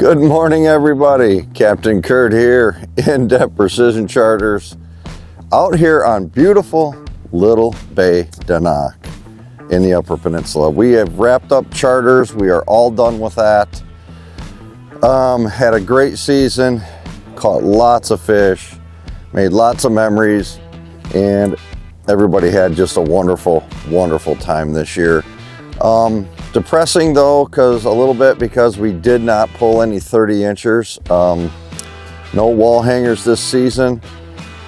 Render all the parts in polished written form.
Good morning, everybody. Captain Kurt here, In-Depth Precision Charters, out here on beautiful Little Bay deNoc in the Upper Peninsula. We have wrapped up charters. We are all done with that. Had a great season, caught lots of fish, made lots of memories, and everybody had just a wonderful time this year. Depressing though, because we did not pull any 30-inchers. No wall hangers this season.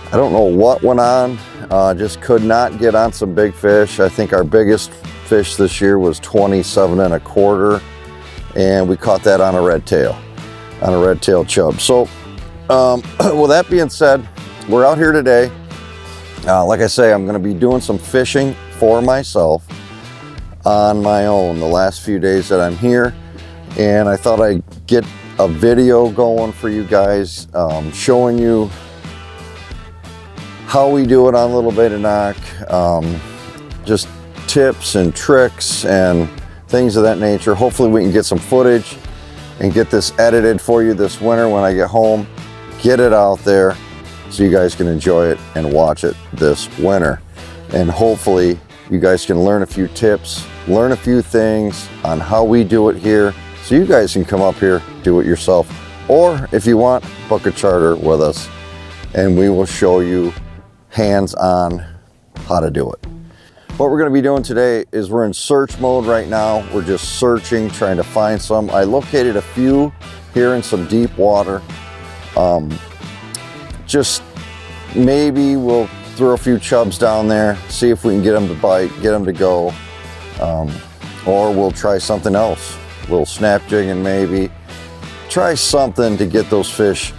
I don't know what went on. Just could not get on some big fish. I think our biggest fish this year was 27 1/4, and we caught that on a red tail chub. So with that being said, we're out here today. Like I say, I'm going to be doing some fishing for myself on my own the last few days that I'm here, and I thought I'd get a video going for you guys, showing you how we do it on Little Bay deNoc, just tips and tricks and things of that nature. Hopefully we can get some footage and get this edited for you this winter when I get home, get it out there so you guys can enjoy it and watch it this winter. And hopefully you guys can learn a few tips, learn a few things on how we do it here, so you guys can come up here, do it yourself, or if you want, book a charter with us and we will show you hands-on how to do it. What we're going to be doing today is we're in search mode right now. We're just searching, trying to find some. I located a few here in some deep water. Just maybe we'll throw a few chubs down there, see if we can get them to bite, get them to go, or we'll try something else, a little snap jigging maybe. Try something to get those fish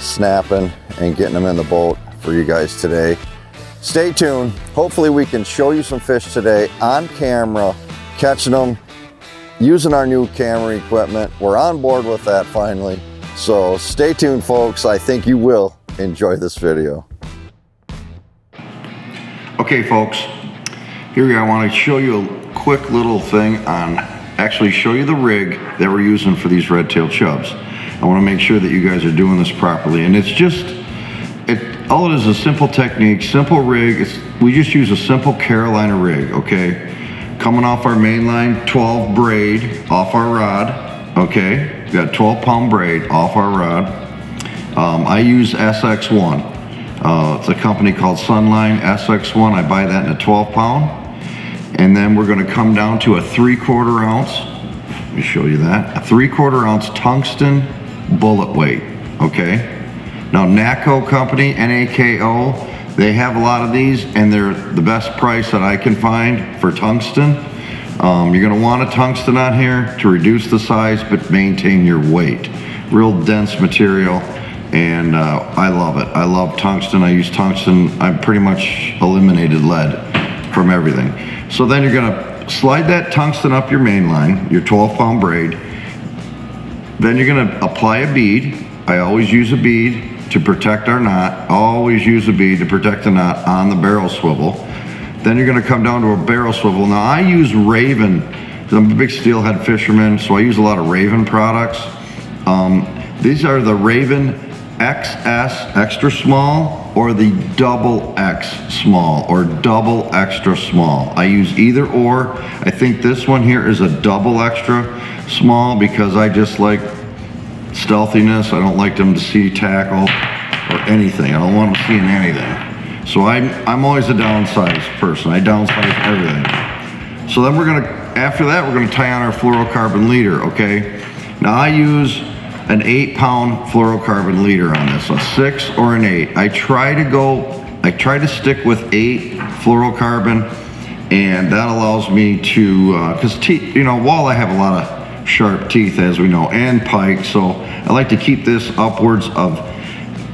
snapping and getting them in the boat for you guys today. Stay tuned. Hopefully we can show you some fish today on camera, catching them using our new camera equipment. We're on board with that finally. So stay tuned, folks. I think you will enjoy this video. Okay, folks, here we are. I want to show you a quick little thing on, actually show you the rig that we're using for these red-tailed chubs. I want to make sure that you guys are doing this properly, and it's just, all it is a simple technique, simple rig. We just use a simple Carolina rig, okay? Coming off our mainline 12 braid off our rod, okay? We got 12-pound braid off our rod. I use SX1. It's a company called Sunline SX1. I buy that in a 12-pound. And then we're going to come down to a 3/4 ounce. Let me show you that. A 3/4 ounce tungsten bullet weight. Okay. Now NACO company, NAKO, they have a lot of these, and they're the best price that I can find for tungsten. You're going to want a tungsten on here to reduce the size but maintain your weight. Real dense material. And I love it. I love tungsten. I use tungsten. I've pretty much eliminated lead from everything. So then you're going to slide that tungsten up your main line, your 12-pound braid. Then you're going to apply a bead. I always use a bead to protect our knot. Always use a bead to protect the knot on the barrel swivel. Then you're going to come down to a barrel swivel. Now I use Raven. I'm a big steelhead fisherman, so I use a lot of Raven products. These are the Raven XS extra small, or the double X small, or double extra small. I use either or. I think this one here is a double extra small because I just like stealthiness. I don't like them to see tackle or anything. I don't want them seeing anything. So I'm always a downsize person. I downsize everything. So then after that we're gonna tie on our fluorocarbon leader, okay? Now I use an 8-pound fluorocarbon leader on this, a 6 or an 8. I try to stick with 8 fluorocarbon, and that allows me to, cause teeth, you know, walleye have a lot of sharp teeth, as we know, and pike, so I like to keep this upwards of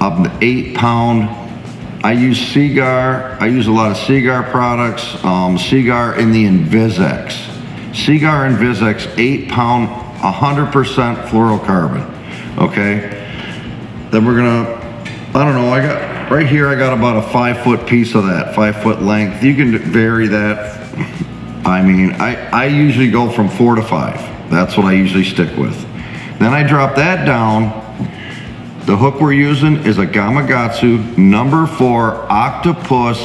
the 8-pound. I use Seagar. I use a lot of Seagar products. Seagar in the Invisex. Seagar Invisex 8-pound, 100% fluorocarbon. Okay. Then we're gonna, I don't know, right here I got about a 5-foot piece of that, 5-foot length. You can vary that. I mean, I usually go from 4 to 5. That's what I usually stick with. Then I drop that down. The hook we're using is a Gamakatsu number 4 octopus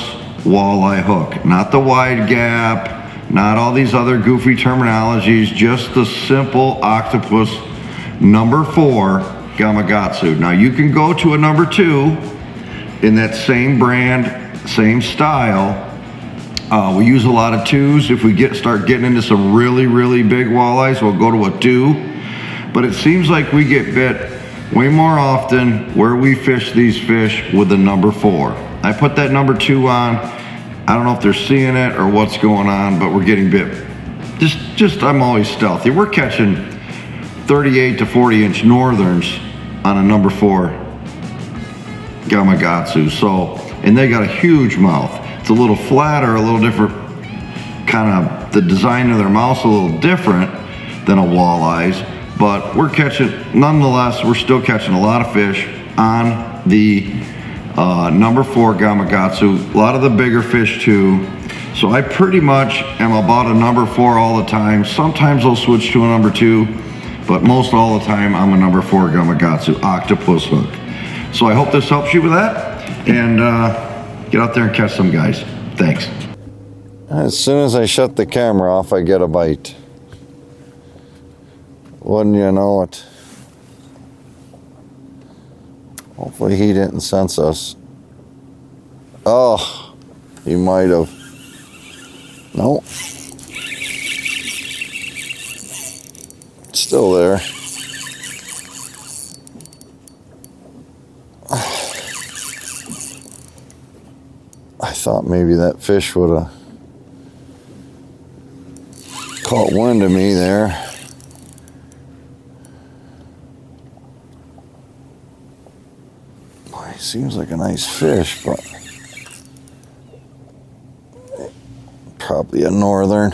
walleye hook. Not the wide gap, not all these other goofy terminologies, just the simple octopus number 4 Gamakatsu. Now you can go to a number 2 in that same brand, same style. We use a lot of 2s. If we start getting into some really big walleyes, we'll go to a 2. But it seems like we get bit way more often where we fish these fish with the number 4. I put that number 2 on. I don't know if they're seeing it or what's going on, but we're getting bit. I'm always stealthy. We're catching 38 to 40 inch northerns on a number 4 Gamakatsu. So, and they got a huge mouth. It's a little flatter, a little different, kind of the design of their mouth's a little different than a walleye's, but we're catching, nonetheless, we're still catching a lot of fish on the number 4 Gamakatsu, a lot of the bigger fish too. So I pretty much am about a number 4 all the time. Sometimes I'll switch to a number 2, but most all the time I'm a number 4 Gamakatsu octopus hook. So I hope this helps you with that, and get out there and catch some guys. Thanks. As soon as I shut the camera off, I get a bite. Wouldn't you know it? Hopefully he didn't sense us. Oh, he might have. No. Still there. I thought maybe that fish would have caught wind of me there. Boy, he seems like a nice fish, but probably a northern.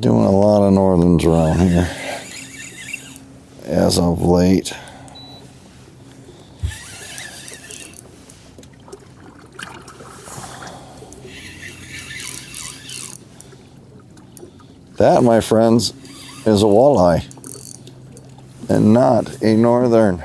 Doing a lot of northerns around here as of late. That, my friends, is a walleye and not a northern.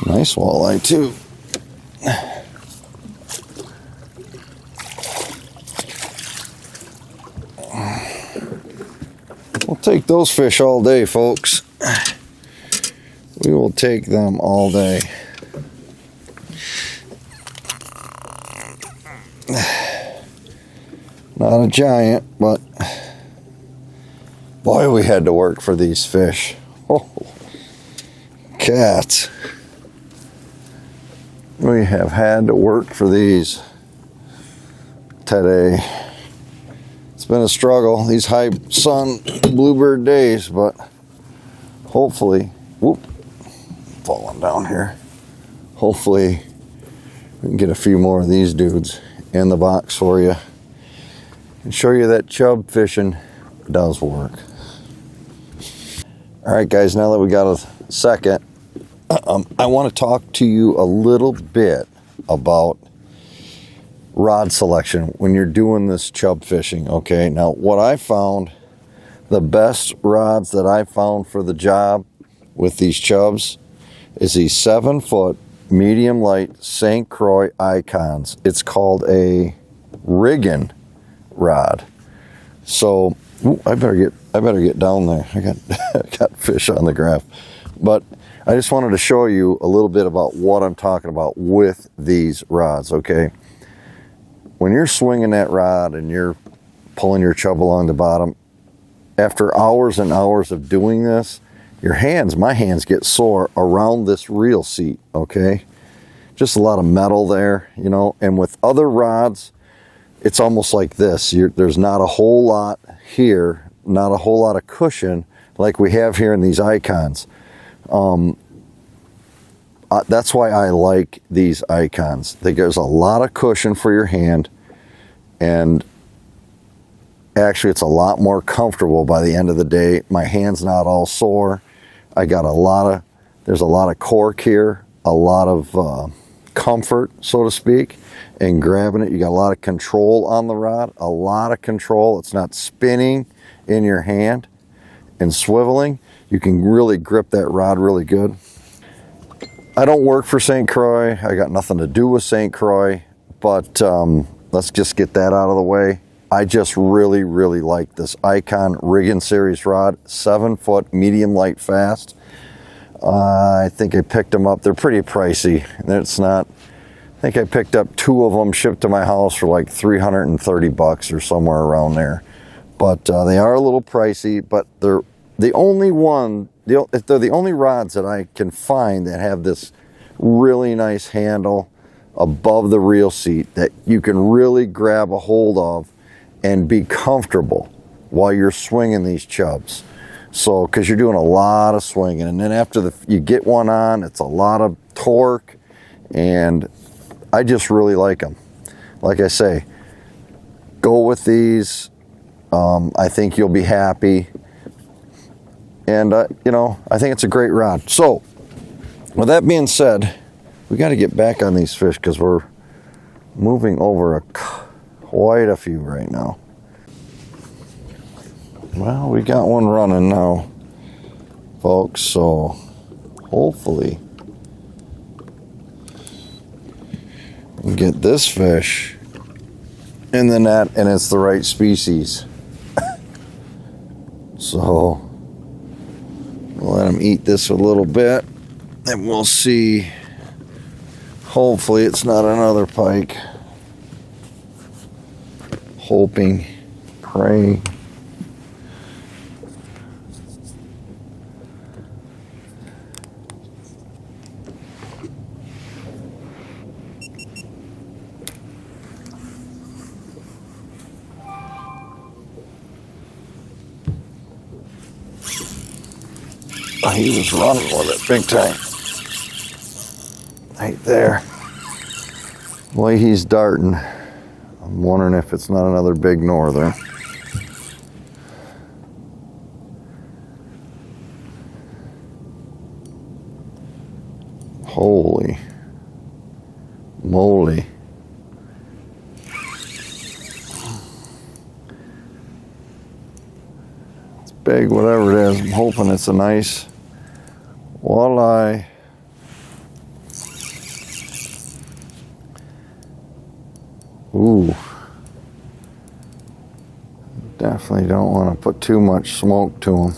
Nice walleye too. We'll take those fish all day, folks. We will take them all day. Not a giant, but boy, we had to work for these fish. Oh, cats. We have had to work for these today. It's been a struggle, these high sun bluebird days, but hopefully, whoop, falling down here. Hopefully we can get a few more of these dudes in the box for you and show you that chub fishing does work. All right, guys, now that we got a second, I want to talk to you a little bit about rod selection when you're doing this chub fishing. Okay, now what I found, the best rods that I found for the job with these chubs is these 7-foot medium light St. Croix icons. It's called a rigging rod. So I better get down there. I got fish on the graph. But I just wanted to show you a little bit about what I'm talking about with these rods. Okay, when you're swinging that rod and you're pulling your chub along the bottom, after hours and hours of doing this, my hands get sore around this reel seat, okay? Just a lot of metal there, you know, and with other rods, it's almost like this. There's not a whole lot here, not a whole lot of cushion like we have here in these icons. That's why I like these icons. There's a lot of cushion for your hand, and actually it's a lot more comfortable by the end of the day. My hand's not all sore. I got a lot of There's a lot of cork here, a lot of comfort, so to speak, in grabbing it. You got a lot of control on the rod, a lot of control. It's not spinning in your hand and swiveling. You can really grip that rod really good. I don't work for St. Croix. I got nothing to do with St. Croix, but let's just get that out of the way. I just really, really like this Icon Riggin Series rod, 7-foot, medium light fast. I think I picked them up. They're pretty pricey. It's not, I think I picked up 2 of them, shipped to my house for like 330 bucks or somewhere around there. But they are a little pricey, but they're the only one, they're the only rods that I can find that have this really nice handle above the reel seat that you can really grab a hold of and be comfortable while you're swinging these chubs. So, because you're doing a lot of swinging, and then after you get one on, it's a lot of torque, and I just really like them. Like I say, go with these. I think you'll be happy. And, you know, I think it's a great rod. So, with that being said, we got to get back on these fish because we're moving over quite a few right now. Well, we got one running now, folks, so hopefully we get this fish in the net and it's the right species. So we'll let him eat this a little bit and we'll see. Hopefully it's not another pike. Hoping, praying. He was running with it big time. Right there. The way he's darting, I'm wondering if it's not another big northern. Holy moly. It's big, whatever it is. I'm hoping it's a nice walleye. Ooh. Definitely don't want to put too much smoke to them.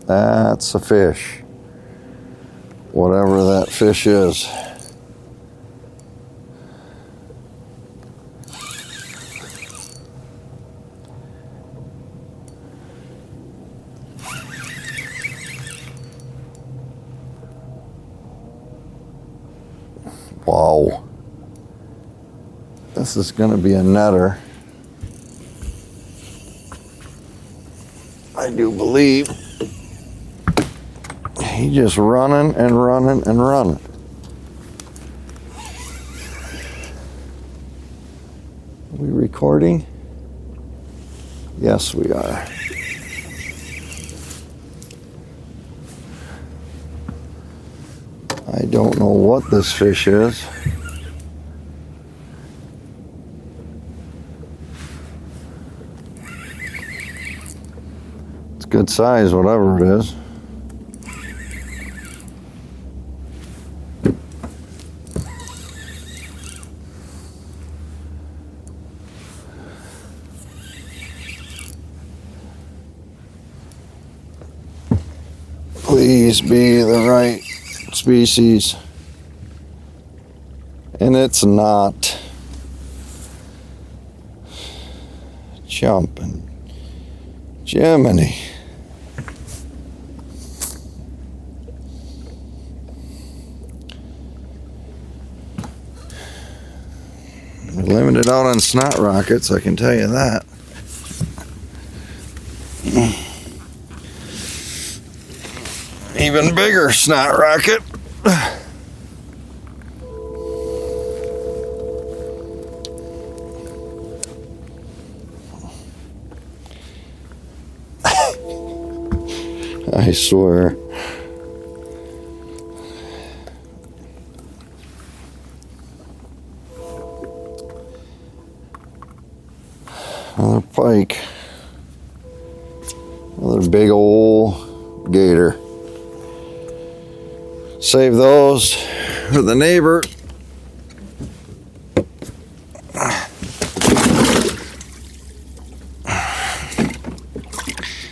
That's a fish. Whatever that fish is. Wow. This is going to be a netter. I do believe. He's just running and running and running. Are we recording? Yes, we are. I don't know what this fish is. It's good size, whatever it is. Please be the right species. And it's not. Jumping. Jiminy. We're limited out on snot rockets, I can tell you that. Even bigger snot rocket. I swear. Another pike. Another big old gator. Save those for the neighbor.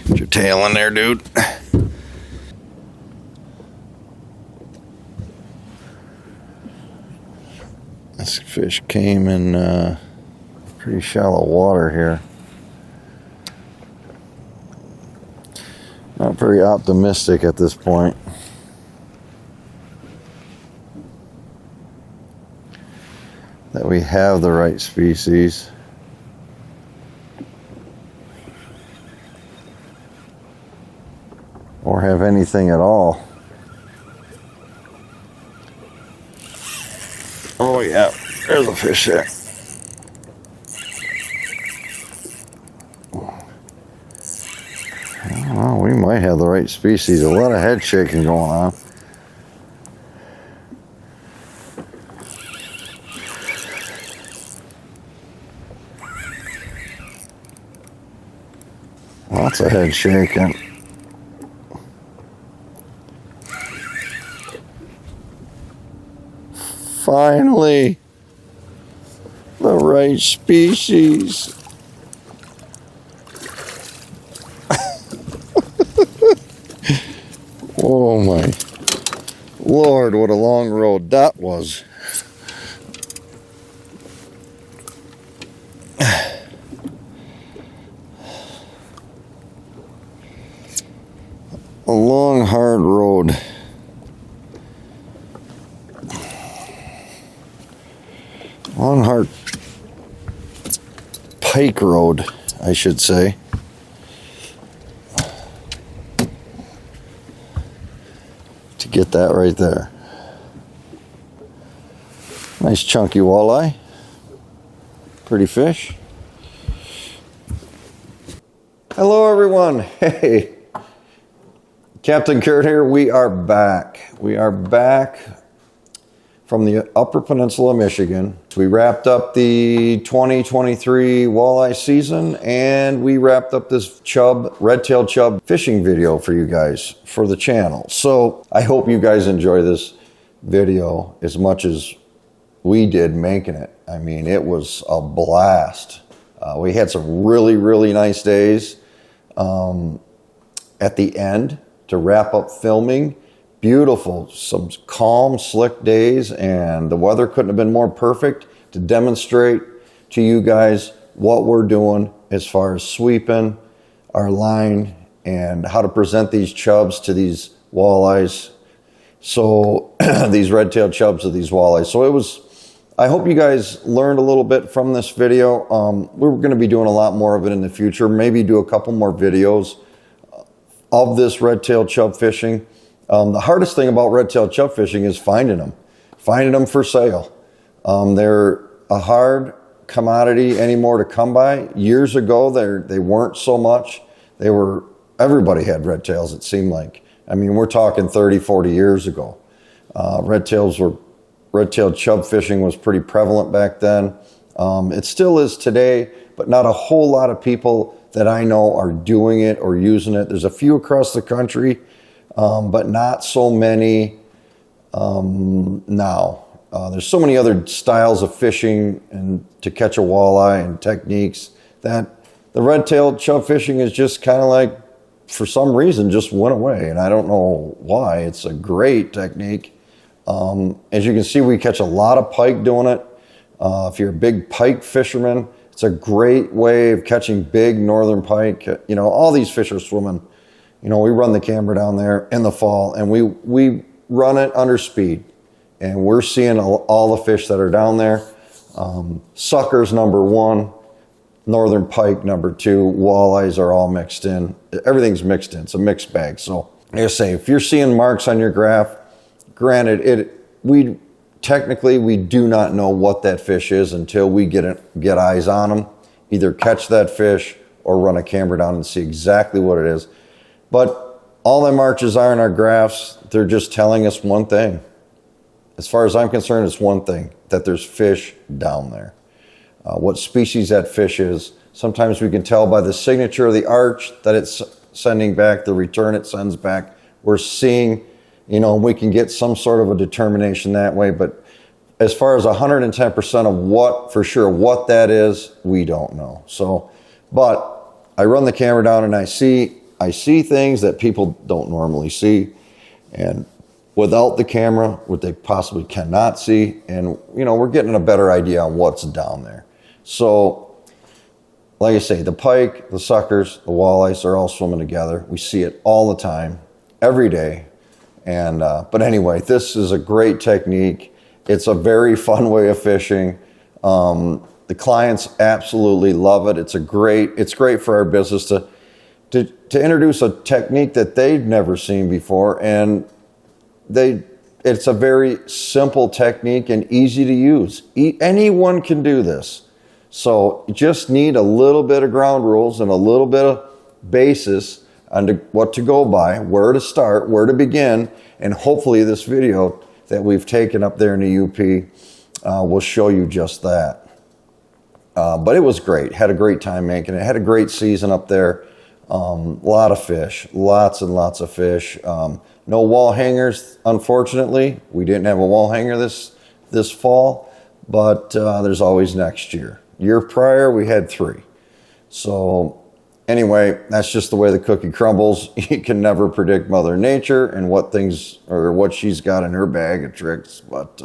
Get your tail in there, dude. This fish came in pretty shallow water here. Not very optimistic at this point. That we have the right species. Or have anything at all. Oh yeah, there's a fish there. Well, we might have the right species. A lot of head shaking going on. Lots of head shaking. Finally, the right species. Oh my Lord, what a long road that was. A long, hard road. Long, hard pike road, I should say. To get that right there. Nice chunky walleye. Pretty fish. Hello everyone. Hey. Captain Kurt here. We are back. We are back from the Upper Peninsula, Michigan. We wrapped up the 2023 walleye season, and we wrapped up this red-tailed chub fishing video for you guys for the channel. So I hope you guys enjoy this video as much as we did making it. I mean, it was a blast. We had some really, really nice days at the end to wrap up filming. Beautiful, some calm, slick days, and the weather couldn't have been more perfect to demonstrate to you guys what we're doing as far as sweeping our line and how to present these chubs to these walleyes. So these red-tailed chubs of these walleyes. So it was, I hope you guys learned a little bit from this video. We're going to be doing a lot more of it in the future. Maybe do a couple more videos of this red-tailed chub fishing. The hardest thing about red-tailed chub fishing is finding them for sale. They're a hard commodity anymore to come by. Years ago, they weren't so much. Everybody had red tails, it seemed like. I mean, we're talking 30, 40 years ago. Red-tailed chub fishing was pretty prevalent back then. It still is today, but not a whole lot of people that I know are doing it or using it. There's a few across the country, but not so many now. There's so many other styles of fishing and to catch a walleye and techniques that the red-tailed chub fishing is just kind of like, for some reason, just went away. And I don't know why. It's a great technique. As you can see, we catch a lot of pike doing it. If you're a big pike fisherman, it's a great way of catching big northern pike. You know, all these fish are swimming. You know, we run the camera down there in the fall, and we run it under speed. And we're seeing all the fish that are down there. Suckers, number one. Northern pike, number two. Walleyes are all mixed in. Everything's mixed in. It's a mixed bag. So, like I say, if you're seeing marks on your graph, granted, we do not know what that fish is until we get eyes on them. Either catch that fish or run a camera down and see exactly what it is. But all them arches are in our graphs, they're just telling us one thing. As far as I'm concerned, it's one thing, that there's fish down there. What species that fish is, sometimes we can tell by the signature of the arch that it's sending back, the return it sends back. We're seeing, you know, we can get some sort of a determination that way, but as far as 110% of what, for sure, what that is, we don't know. So, but I run the camera down and I see things that people don't normally see. And without the camera, what they possibly cannot see. And, you know, we're getting a better idea on what's down there. So, like I say, the pike, the suckers, the walleyes are all swimming together. We see it all the time, every day. And, but anyway, this is a great technique. It's a very fun way of fishing. The clients absolutely love it. It's great for our business to introduce a technique that they've never seen before. And it's a very simple technique and easy to use. Anyone can do this. So you just need a little bit of ground rules and a little bit of basis on what to go by, where to start, where to begin, and hopefully this video that we've taken up there in the UP will show you just that. But it was great. Had a great time making it. Had a great season up there. A lot of fish, lots and lots of fish. No wall hangers, unfortunately. We didn't have a wall hanger this fall, but there's always next year. Year prior, we had 3. So anyway, that's just the way the cookie crumbles. You can never predict Mother Nature and what she's got in her bag of tricks. But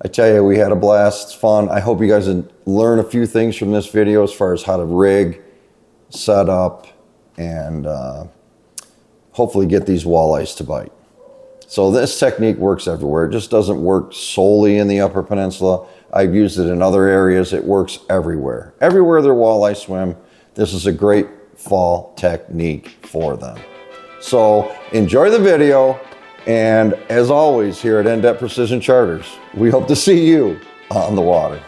I tell you, we had a blast. It's fun. I hope you guys learn a few things from this video as far as how to rig, set up, and hopefully get these walleyes to bite. So this technique works everywhere. It just doesn't work solely in the Upper Peninsula. I've used it in other areas. It works everywhere. Everywhere their walleye swim, this is a great fall technique for them. So enjoy the video. And as always, here at In-Depth Precision Charters, we hope to see you on the water.